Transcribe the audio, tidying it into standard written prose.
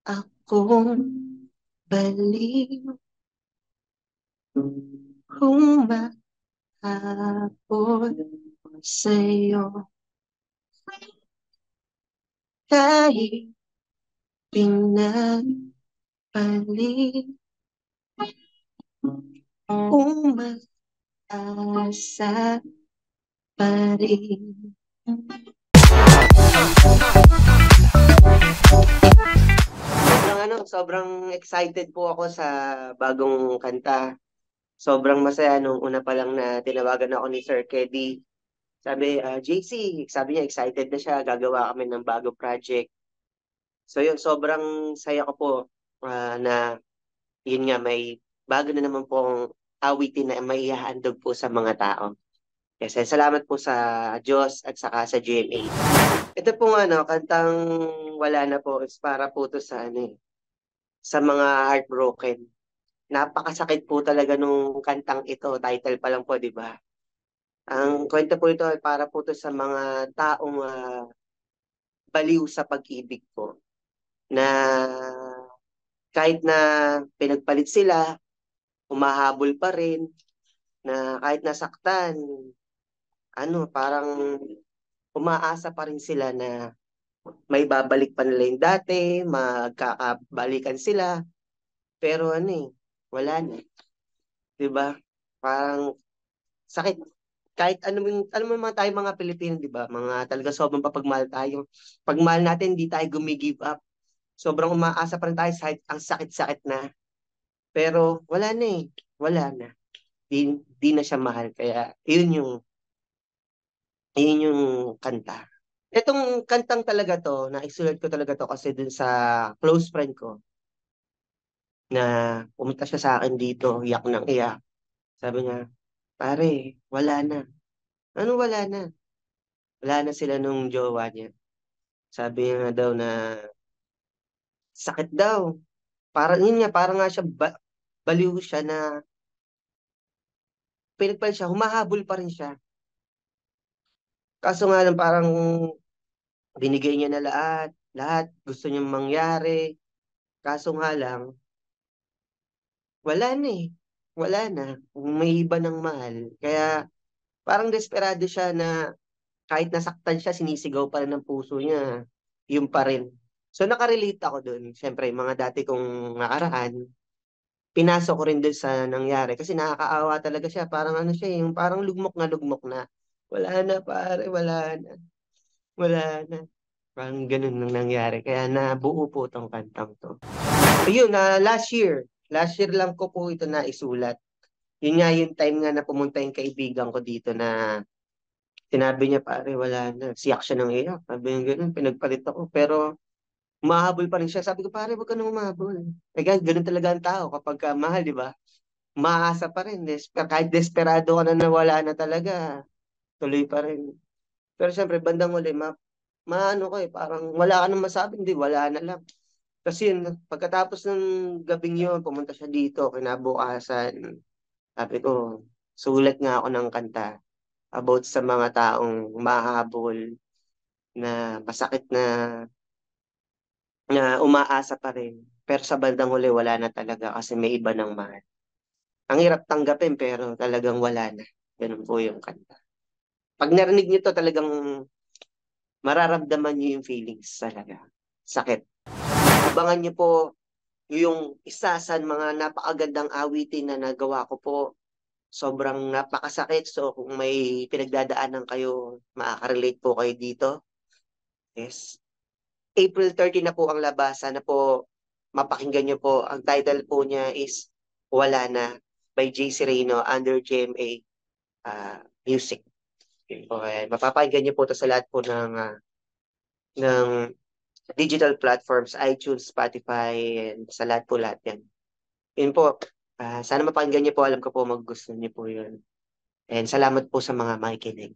Akong baliw, humahabol sa'yo. Kahit pinagpalit, umasa pa rin. Sobrang excited po ako sa bagong kanta. Sobrang masaya nung una pa lang na tinawagan ako ni Sir Keddy. Sabi, JC, sabi niya excited na siya, gagawa kami ng bagong project. So yun, sobrang saya ko po na yun nga, may bago na naman pong awitin na may ihahandog po sa mga tao. Kasi salamat po sa Diyos at saka sa GMA. Ito pong kantang wala na po is para po to sa sa mga heartbroken. Napakasakit po talaga nung kantang ito, title pa lang po, di ba? Ang kwento po ito ay para po to sa mga taong baliw sa pag-ibig po. Na kahit na pinagpalit sila, humahabol pa rin, na kahit nasaktan, parang umaasa pa rin sila na may babalik pa nila yung dati, magkakabalikan sila, pero wala na, 'di ba? Parang sakit. Kahit ano mo mga tayo mga Pilipino, 'di ba? Mga talaga sobrang papagmahal tayo. Pagmahal natin, hindi tayo gumigive up. Sobrang umaasa pa rin tayo sa ang sakit-sakit na. Pero wala na eh. Wala na. Di na siya mahal. Kaya yun yung kanta. Itong kantang talaga to, na isulat ko talaga to kasi dun sa close friend ko na pumunta siya sa akin dito, iyak ng iyak. Sabi niya, pare, wala na. Ano wala na? Wala na sila nung jowa niya. Sabi niya nga daw na sakit daw. Parang yun nga, parang nga siya baliw siya na pinagpalit siya, humahabol pa rin siya. Kaso nga lang parang binigay niya na lahat, lahat gusto niyang mangyari. Kaso nga lang, wala na eh. Wala na. May iba ng mahal. Kaya parang desperado siya na kahit nasaktan siya, sinisigaw pa rin ng puso niya. Yun pa rin. So nakarelate ako dun. Siyempre, mga dati kong nakaraan, pinasok ko rin dun sa nangyari. Kasi nakakaawa talaga siya. Parang siya, yung parang lugmok na lugmok na. Wala na pare, wala na. Wala na. Parang ganun nang nangyari. Kaya nabuo po tong kantang to. Ayun, last year lang ko po ito na isulat. Yun nga yung time nga na pumunta yung kaibigan ko dito na sinabi niya pare wala na. Siyak siya ng iyak. Sabi niya ganun, pinagpalit ako. Pero mahabol pa rin siya. Sabi ko pare wag ka nang mahabol. Eh guys, ganun talaga ang tao kapag mahal, di ba? Maasa pa rin. Kahit desperado ka na nawala na talaga, tuloy pa rin. Pero syempre, bandang uli, maano ko parang wala ka nang masabi, hindi, wala na lang. Kasi yun, pagkatapos ng gabing yun, pumunta siya dito, kinabukasan, sabi ko, sulat nga ako ng kanta about sa mga taong mahabol, na masakit na umaasa pa rin. Pero sa bandang huli, wala na talaga kasi may iba ng mahal. Ang hirap tanggapin, pero talagang wala na. Ganun po yung kanta. Pag narinig niyo to, talagang mararamdaman niyo yung feelings talaga. Sakit. Abangan niyo po yung isa sa mga napakagandang awitin na nagawa ko po. Sobrang napakasakit. So kung may pinagdadaanan kayo, makaka-relate po kayo dito. Yes. April 30 na po ang labasan na po mapakinggan niyo po. Ang title po niya is Wala Na by JC Reyno under GMA Music. Yun po, mapapakinggan niyo po ito sa lahat po ng digital platforms, iTunes, Spotify, and sa lahat po lahat yan. Yun po, sana mapakinggan niyo po. Alam ko po magugustuhan niyo po yun. And salamat po sa mga makikinig.